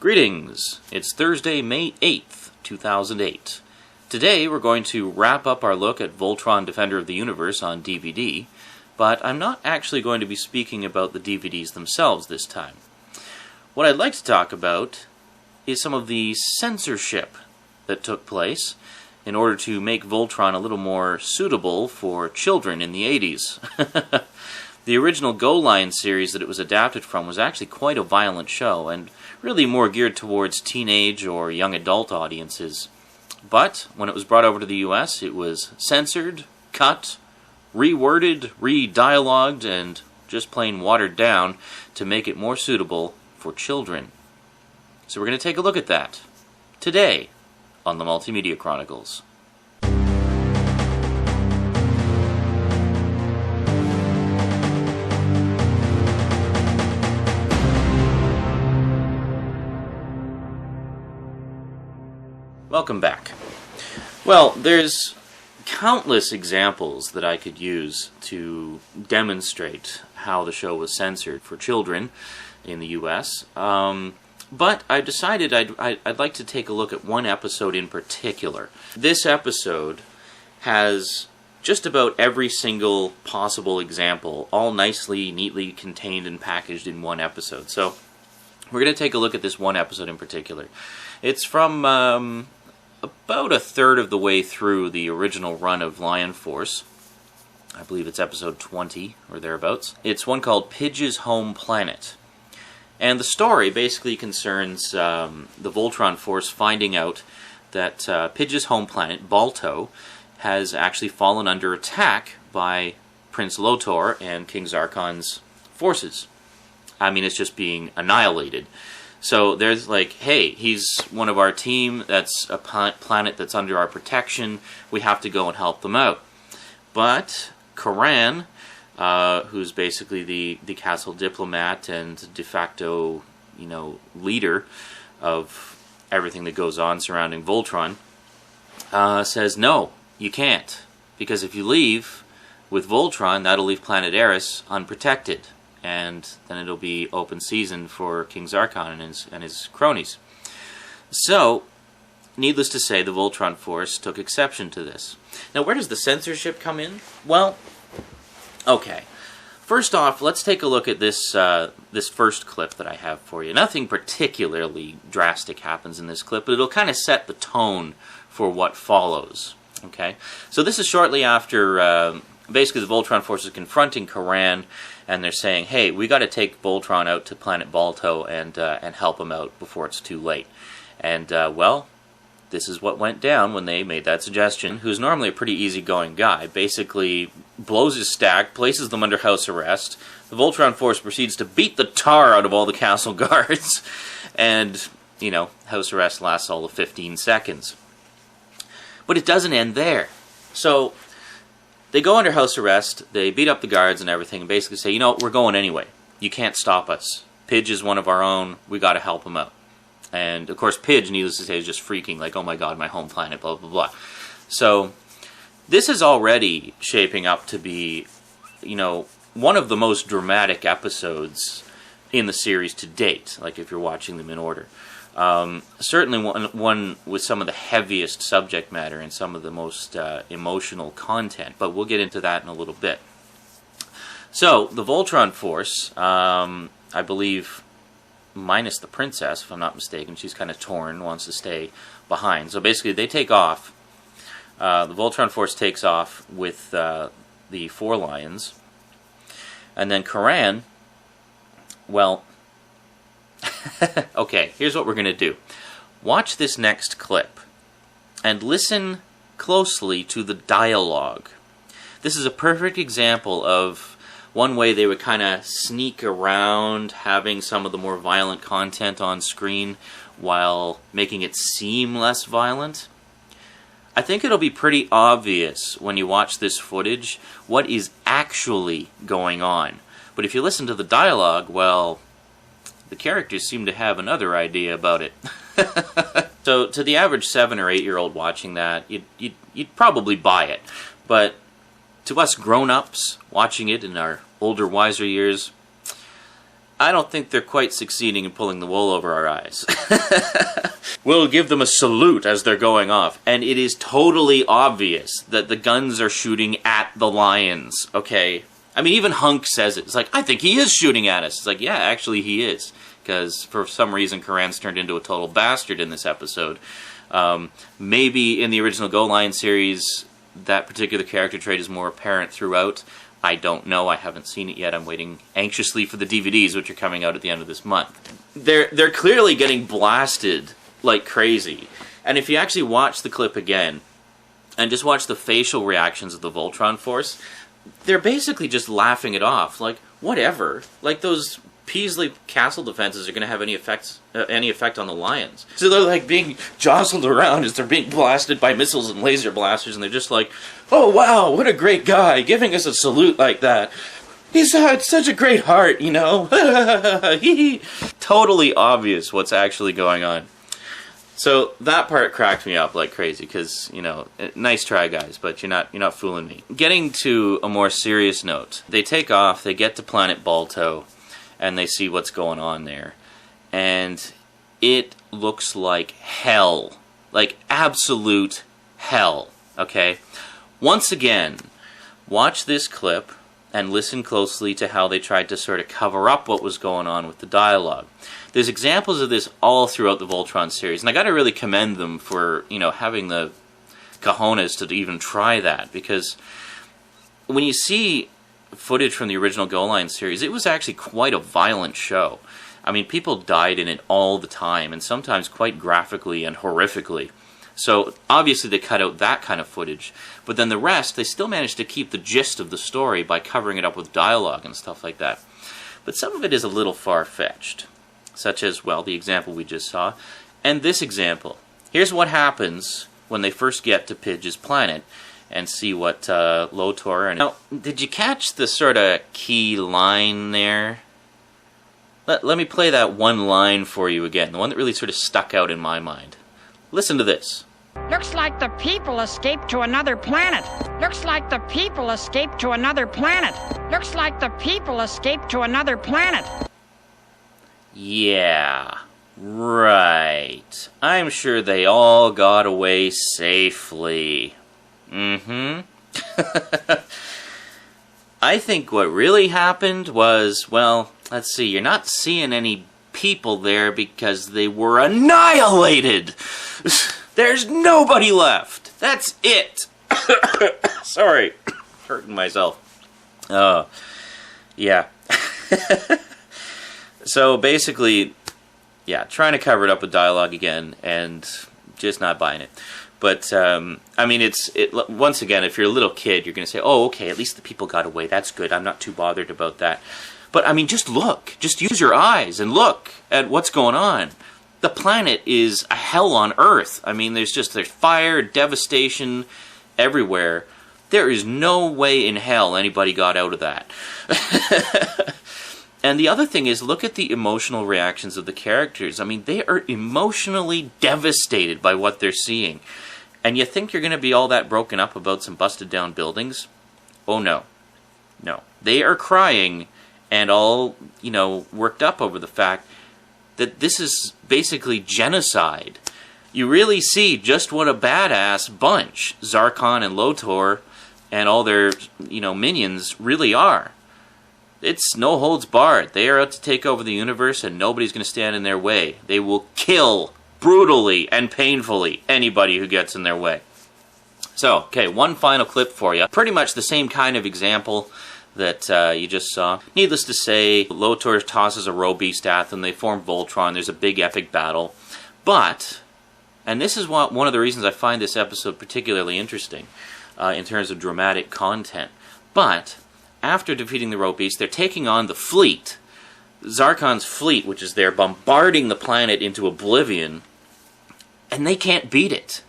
Greetings! It's Thursday, May 8th, 2008. Today we're going to wrap up our look at Voltron Defender of the Universe on DVD, but I'm not actually going to be speaking about the DVDs themselves this time. What I'd like to talk about is some of the censorship that took place in order to make Voltron a little more suitable for children in the 80s. The original GoLion series that it was adapted from was actually quite a violent show, and really more geared towards teenage or young adult audiences. But when it was brought over to the US, it was censored, cut, reworded, re-dialogued, and just plain watered down to make it more suitable for children. So we're going to take a look at that today on the Multimedia Chronicles. Welcome back. Well, there's countless examples that I could use to demonstrate how the show was censored for children in the US, but I decided I'd like to take a look at one episode in particular. This episode has just about every single possible example, all nicely, neatly contained and packaged in one episode. So we're going to take a look at this one episode in particular. It's from about a third of the way through the original run of Lion Force. I believe it's episode 20 or thereabouts. It's one called Pidge's Home Planet. And the story basically concerns the Voltron Force finding out that Pidge's home planet, Balto, has actually fallen under attack by Prince Lotor and King Zarkon's forces. I mean, it's just being annihilated. So there's like, hey, he's one of our team, that's a planet that's under our protection, we have to go and help them out. But Karan, who's basically the castle diplomat and de facto, leader of everything that goes on surrounding Voltron, says, no, you can't. Because if you leave with Voltron, that'll leave planet Eris unprotected. And then it'll be open season for King Zarkon and his cronies. So, needless to say, the Voltron Force took exception to this. Now, where does the censorship come in? Well, okay. First off, let's take a look at this this first clip that I have for you. Nothing particularly drastic happens in this clip, but it'll kind of set the tone for what follows. Okay? So this is shortly after basically the Voltron Force is confronting Karan, and they're saying, hey, we got to take Voltron out to planet Balto and help him out before it's too late. And, well, this is what went down when they made that suggestion. Who's normally a pretty easygoing guy, basically blows his stack, places them under house arrest. The Voltron Force proceeds to beat the tar out of all the castle guards. And, house arrest lasts all of 15 seconds. But it doesn't end there. So they go under house arrest, they beat up the guards and everything, and basically say, we're going anyway. You can't stop us. Pidge is one of our own, we got to help him out. And, of course, Pidge, needless to say, is just freaking, like, oh my god, my home planet, blah, blah, blah. So, this is already shaping up to be, one of the most dramatic episodes in the series to date, like if you're watching them in order. Certainly one with some of the heaviest subject matter and some of the most emotional content, but we'll get into that in a little bit. So, the Voltron Force, I believe, minus the princess, if I'm not mistaken, she's kind of torn, wants to stay behind. So basically they take off, the Voltron Force takes off with the 4 lions, and then Karan, well, okay, here's what we're going to do. Watch this next clip and listen closely to the dialogue. This is a perfect example of one way they would kind of sneak around having some of the more violent content on screen while making it seem less violent. I think it'll be pretty obvious when you watch this footage what is actually going on. But if you listen to the dialogue, well, the characters seem to have another idea about it. So to the average 7 or 8-year-old watching that, you'd probably buy it. But to us grown-ups watching it in our older, wiser years, I don't think they're quite succeeding in pulling the wool over our eyes. We'll give them a salute as they're going off, and it is totally obvious that the guns are shooting at the lions, okay? I mean, even Hunk says it. It's like, I think he is shooting at us. It's like, yeah, actually he is. Because for some reason, Karan's turned into a total bastard in this episode. Maybe in the original GoLion series, that particular character trait is more apparent throughout. I don't know. I haven't seen it yet. I'm waiting anxiously for the DVDs, which are coming out at the end of this month. They're clearly getting blasted like crazy. And if you actually watch the clip again, and just watch the facial reactions of the Voltron force, they're basically just laughing it off. Like, whatever. Like, those Peasley castle defenses are going to have any effect on the lions. So they're like being jostled around as they're being blasted by missiles and laser blasters, and they're just like, oh wow, what a great guy, giving us a salute like that. He's had such a great heart, you know. Totally obvious what's actually going on. So that part cracked me up like crazy, because, you know, nice try guys, but you're not fooling me. Getting to a more serious note, they take off, they get to planet Balto, and they see what's going on there. And it looks like hell. Like absolute hell, okay? Once again, watch this clip and listen closely to how they tried to sort of cover up what was going on with the dialogue. There's examples of this all throughout the Voltron series, and I gotta really commend them for, you know, having the cojones to even try that, because when you see footage from the original GoLion series, it was actually quite a violent show. I mean, people died in it all the time, and sometimes quite graphically and horrifically. So, obviously they cut out that kind of footage, but then the rest, they still managed to keep the gist of the story by covering it up with dialogue and stuff like that. But some of it is a little far-fetched, such as, well, the example we just saw, and this example. Here's what happens when they first get to Pidge's planet, and see what Lotor and... Now, did you catch the sort of key line there? Let me play that one line for you again, the one that really sort of stuck out in my mind. Listen to this. Looks like the people escaped to another planet. Looks like the people escaped to another planet. Looks like the people escaped to another planet. Yeah, right. I'm sure they all got away safely. Mm-hmm. I think what really happened was, well, let's see, you're not seeing any people there because they were annihilated. There's nobody left. That's it. Sorry. Hurting myself. Yeah. So basically, yeah, trying to cover it up with dialogue again and just not buying it. But, I mean, once again, if you're a little kid, you're going to say, oh, okay, at least the people got away. That's good. I'm not too bothered about that. But, I mean, just look. Just use your eyes and look at what's going on. The planet is a hell on Earth. I mean, there's fire, devastation everywhere. There is no way in hell anybody got out of that. And the other thing is, look at the emotional reactions of the characters. I mean, they are emotionally devastated by what they're seeing. And you think you're going to be all that broken up about some busted down buildings? Oh, no. No. They are crying and all, you know, worked up over the fact that this is basically genocide. You really see just what a badass bunch Zarkon and Lotor and all their, you know, minions really are. It's no holds barred. They are out to take over the universe and nobody's going to stand in their way. They will kill brutally and painfully anybody who gets in their way. So, okay, one final clip for you. Pretty much the same kind of example that you just saw. Needless to say, Lotor tosses a roe beast at them. They form Voltron. There's a big epic battle. But, and this is one of the reasons I find this episode particularly interesting in terms of dramatic content. But, after defeating the roe beast, they're taking on the fleet. Zarkon's fleet, which is there, bombarding the planet into oblivion. And they can't beat it.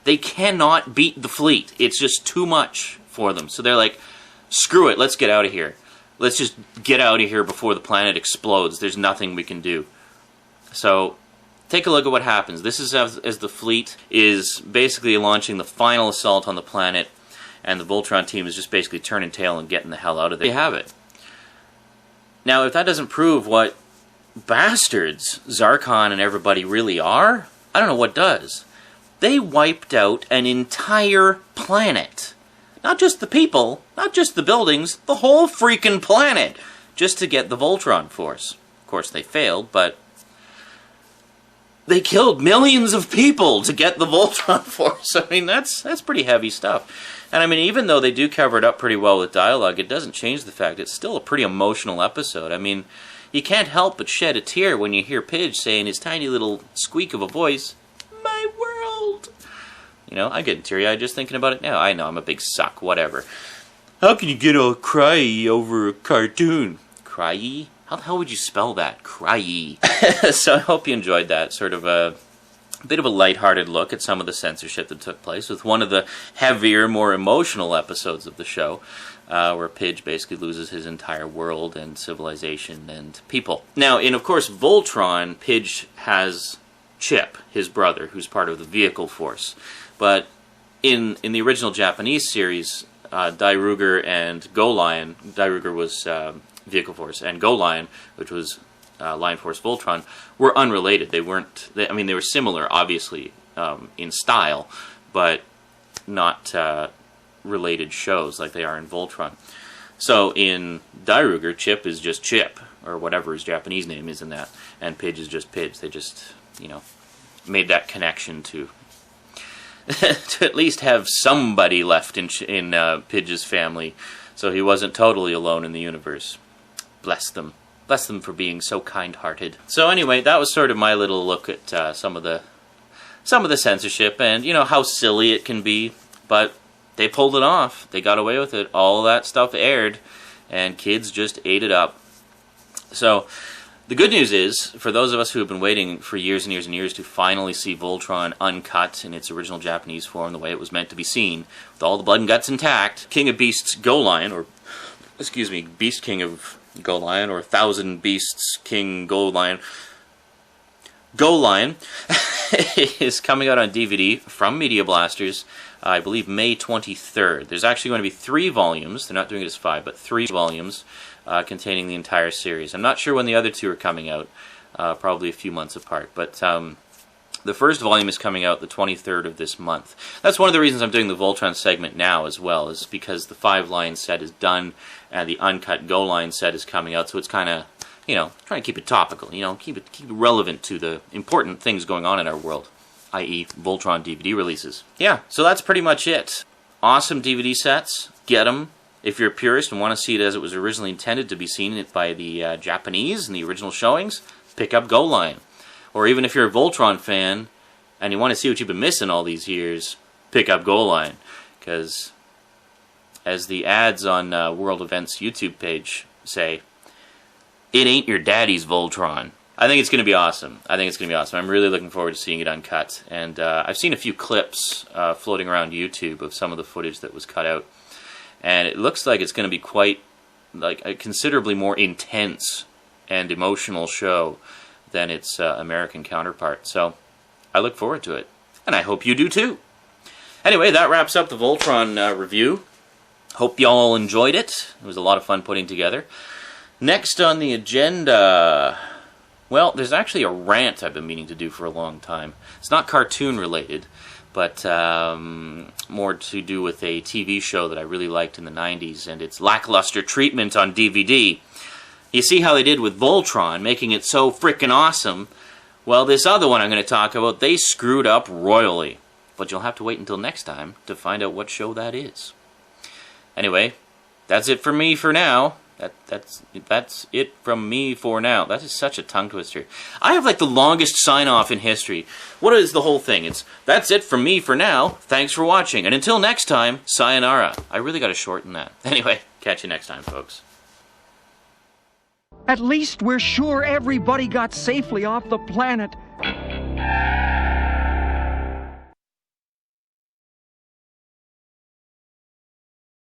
They cannot beat the fleet. It's just too much for them. So they're like, screw it, let's get out of here. Let's just get out of here before the planet explodes. There's nothing we can do. So, take a look at what happens. This is as the fleet is basically launching the final assault on the planet, and the Voltron team is just basically turning tail and getting the hell out of there. You have it. Now, if that doesn't prove what bastards Zarkon and everybody really are, I don't know what does. They wiped out an entire planet. Not just the people, not just the buildings, the whole freaking planet, just to get the Voltron force. Of course, they failed, but they killed millions of people to get the Voltron force. I mean, that's pretty heavy stuff. And I mean, even though they do cover it up pretty well with dialogue, it doesn't change the fact it's still a pretty emotional episode. I mean, you can't help but shed a tear when you hear Pidge say in his tiny little squeak of a voice, "My world." You know, I'm getting teary-eyed just thinking about it now. I know, I'm a big suck, whatever. How can you get all cryy over a cartoon? Cryy? How the hell would you spell that? Cryy. So I hope you enjoyed that. Sort of a bit of a lighthearted look at some of the censorship that took place with one of the heavier, more emotional episodes of the show, where Pidge basically loses his entire world and civilization and people. Now, in, of course, Voltron, Pidge has Chip, his brother, who's part of the vehicle force. But in the original Japanese series, Dairugger and GoLion, Dairugger was Vehicle Force, and GoLion, which was Lion Force Voltron, were unrelated. They weren't, I mean, they were similar, obviously, in style, but not related shows like they are in Voltron. So in Dairugger, Chip is just Chip, or whatever his Japanese name is in that, and Pidge is just Pidge. They just, you know, made that connection to to at least have somebody left in Pidge's family, so he wasn't totally alone in the universe. Bless them. Bless them for being so kind-hearted. So anyway, that was sort of my little look at some of the censorship, and you know how silly it can be, but they pulled it off. They got away with it. All that stuff aired, and kids just ate it up. So the good news is, for those of us who have been waiting for years and years and years to finally see Voltron uncut in its original Japanese form, the way it was meant to be seen, with all the blood and guts intact, King of Beasts GoLion, or, excuse me, Beast King of GoLion, or Thousand Beasts King GoLion, GoLion is coming out on DVD from Media Blasters, I believe May 23rd. There's actually going to be 3 volumes, they're not doing it as 5, but 3 volumes, containing the entire series. I'm not sure when the other 2 are coming out, probably a few months apart, but the first volume is coming out the 23rd of this month. That's one of the reasons I'm doing the Voltron segment now as well, is because the 5-line set is done, and the uncut GoLion set is coming out, so it's kind of, you know, trying to keep it topical, you know, keep it relevant to the important things going on in our world, i.e. Voltron DVD releases. Yeah, so that's pretty much it. Awesome DVD sets, get them. If you're a purist and want to see it as it was originally intended to be seen by the Japanese in the original showings, pick up GoLion. Or even if you're a Voltron fan and you want to see what you've been missing all these years, pick up GoLion. Because, as the ads on World Events YouTube page say, it ain't your daddy's Voltron. I think it's going to be awesome. I think it's going to be awesome. I'm really looking forward to seeing it uncut. And I've seen a few clips floating around YouTube of some of the footage that was cut out. And it looks like it's going to be quite, like, a considerably more intense and emotional show than its American counterpart. So, I look forward to it. And I hope you do too. Anyway, that wraps up the Voltron review. Hope y'all enjoyed it. It was a lot of fun putting together. Next on the agenda, well, there's actually a rant I've been meaning to do for a long time. It's not cartoon related, but more to do with a TV show that I really liked in the 90s and its lackluster treatment on DVD. You see how they did with Voltron, making it so frickin' awesome? Well, this other one I'm going to talk about, they screwed up royally. But you'll have to wait until next time to find out what show that is. Anyway, that's it for me for now. That's it from me for now. That is such a tongue twister. I have like the longest sign-off in history. What is the whole thing? It's, that's it from me for now. Thanks for watching. And until next time, sayonara. I really got to shorten that. Anyway, catch you next time, folks. At least we're sure everybody got safely off the planet.